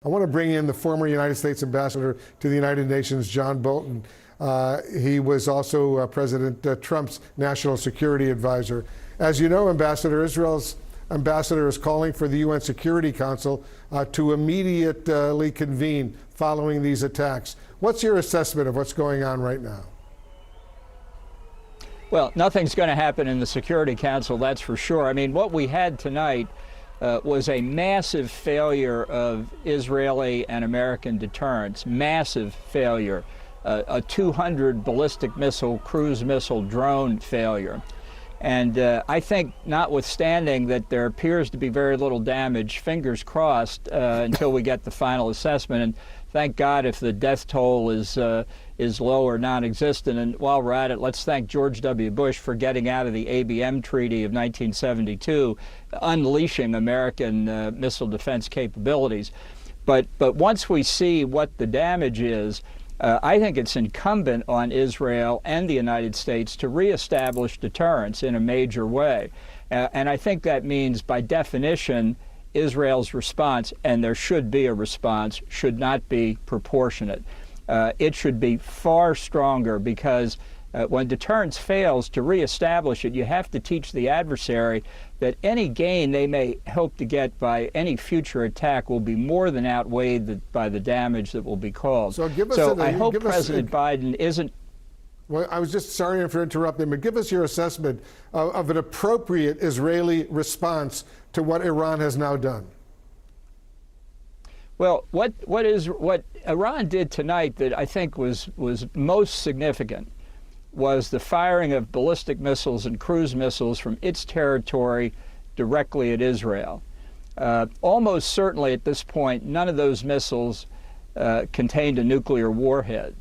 I want to bring in the former United States ambassador to the United Nations, John Bolton. He was also President Trump's national security advisor. As you know, Ambassador, Israel's ambassador is calling for the UN Security Council to immediately convene following these attacks. What's your assessment of what's going on right now? Well, nothing's going to happen in the Security Council, that's for sure. I mean, what we had tonight was a massive failure of Israeli and American deterrence, massive failure, a 200 ballistic missile, cruise missile, drone failure. And I think, notwithstanding that there appears to be very little damage, fingers crossed until we get the final assessment. And thank God if the death toll is low or non-existent. And while we're at it, let's thank George W. Bush for getting out of the ABM Treaty of 1972, unleashing American missile defense capabilities. But once we see what the damage is, I think it's incumbent on Israel and the United States to reestablish deterrence in a major way. And I think that means, by definition, Israel's response, and there should be a response, should not be proportionate. It should be far stronger, because when deterrence fails, to reestablish it, you have to teach the adversary that any gain they may hope to get by any future attack will be more than outweighed by the damage that will be caused. So I hope President Biden isn't... Well, I was just sorry for interrupting, but give us your assessment of an appropriate Israeli response to what Iran has now done. Well, what Iran did tonight that I think was most significant was the firing of ballistic missiles and cruise missiles from its territory directly at Israel. Almost certainly at this point, none of those missiles contained a nuclear warhead.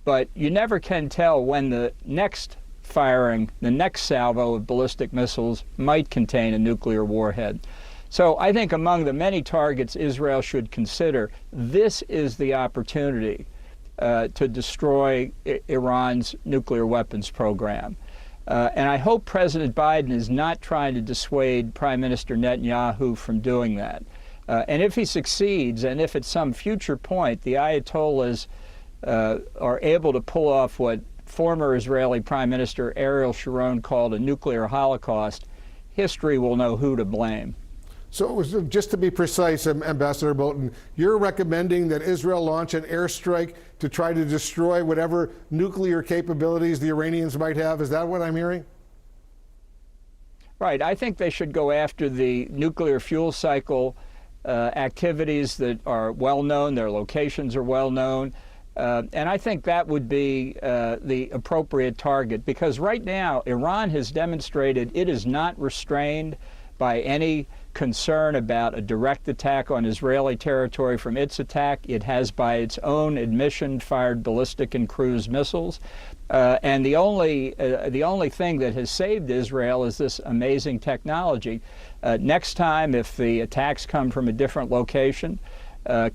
But you never can tell when the next firing, the next salvo of ballistic missiles might contain a nuclear warhead. So I think among the many targets Israel should consider, this is the opportunity to destroy Iran's nuclear weapons program. And I hope President Biden is not trying to dissuade Prime Minister Netanyahu from doing that. And if he succeeds, and if at some future point the Ayatollahs are able to pull off what former Israeli Prime Minister Ariel Sharon called a nuclear holocaust, history will know who to blame. So just to be precise, Ambassador Bolton, you're recommending that Israel launch an airstrike to try to destroy whatever nuclear capabilities the Iranians might have. Is that what I'm hearing? Right. I think they should go after the nuclear fuel cycle activities that are well known. Their locations are well known. And I think that would be the appropriate target, because right now Iran has demonstrated it is not restrained by any concern about a direct attack on Israeli territory from its attack. It has, by its own admission, fired ballistic and cruise missiles. And the only thing that has saved Israel is this amazing technology. Next time, if the attacks come from a different location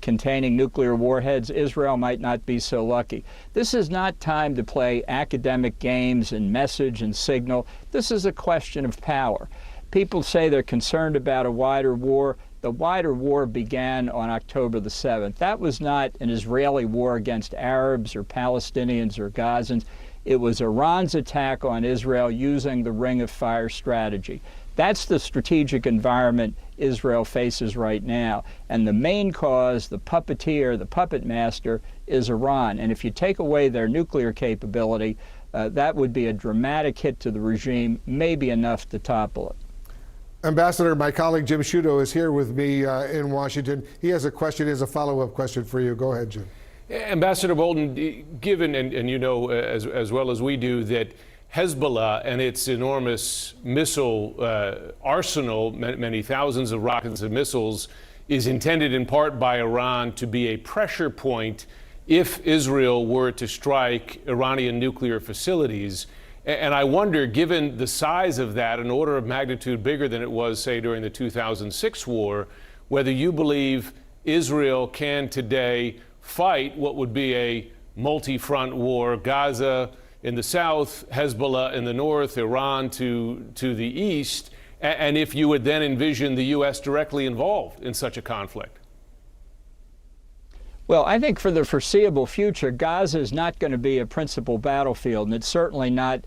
containing nuclear warheads, Israel might not be so lucky. This is not time to play academic games and message and signal. This is a question of power. People say they're concerned about a wider war. The wider war began on October the 7th. That was not an Israeli war against Arabs or Palestinians or Gazans. It was Iran's attack on Israel using the Ring of Fire strategy. That's the strategic environment Israel faces right now. And the main cause, the puppeteer, the puppet master, is Iran. And if you take away their nuclear capability, that would be a dramatic hit to the regime, maybe enough to topple it. Ambassador, my colleague Jim Sciutto is here with me in Washington. He has a question, he has a follow-up question for you. Go ahead, Jim. Ambassador Bolton, given, and you know as well as we do, that Hezbollah and its enormous missile arsenal, many thousands of rockets and missiles, is intended in part by Iran to be a pressure point if Israel were to strike Iranian nuclear facilities. And I wonder, given the size of that, an order of magnitude bigger than it was, say, during the 2006 war, whether you believe Israel can today fight what would be a multi-front war, Gaza in the south, Hezbollah in the north, Iran to the east, and if you would then envision the U.S. directly involved in such a conflict. Well, I think for the foreseeable future, Gaza is not going to be a principal battlefield, and it's certainly not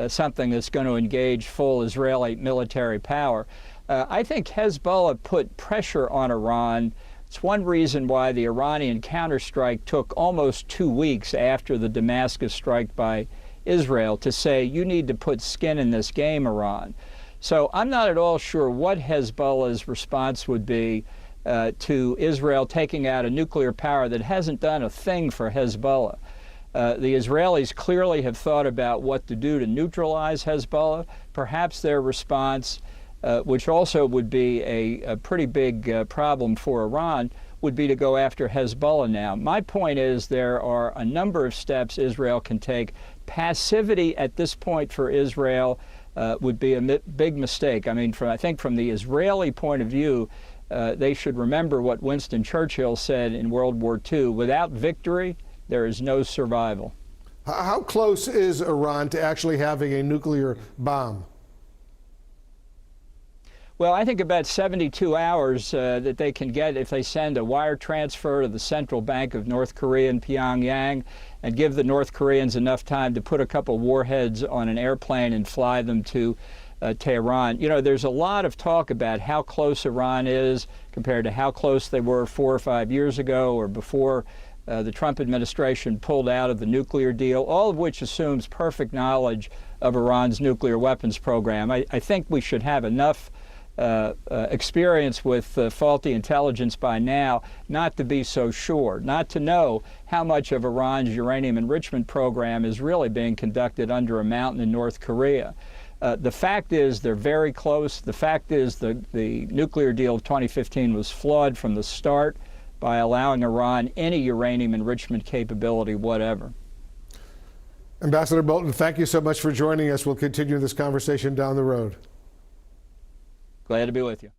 something that's going to engage full Israeli military power. I think Hezbollah put pressure on Iran. It's one reason why the Iranian counterstrike took almost 2 weeks after the Damascus strike by Israel to say, you need to put skin in this game, Iran. So I'm not at all sure what Hezbollah's response would be to Israel taking out a nuclear power that hasn't done a thing for Hezbollah. The Israelis clearly have thought about what to do to neutralize Hezbollah. Perhaps their response, which also would be a pretty big problem for Iran, would be to go after Hezbollah now. My point is there are a number of steps Israel can take. Passivity at this point for Israel would be a big mistake. I mean, I think from the Israeli point of view, they should remember what Winston Churchill said in World War II, without victory, there is no survival. How close is Iran to actually having a nuclear bomb? Well, I think about 72 hours that they can get if they send a wire transfer to the central bank of North Korea in Pyongyang and give the North Koreans enough time to put a couple warheads on an airplane and fly them to Tehran. You know, there's a lot of talk about how close Iran is compared to how close they were 4 or 5 years ago or before the Trump administration pulled out of the nuclear deal, all of which assumes perfect knowledge of Iran's nuclear weapons program. I think we should have enough experience with faulty intelligence by now not to be so sure, not to know how much of Iran's uranium enrichment program is really being conducted under a mountain in North Korea. The fact is they're very close. The fact is the nuclear deal of 2015 was flawed from the start by allowing Iran any uranium enrichment capability whatever. Ambassador Bolton, thank you so much for joining us. We'll continue this conversation down the road. Glad to be with you.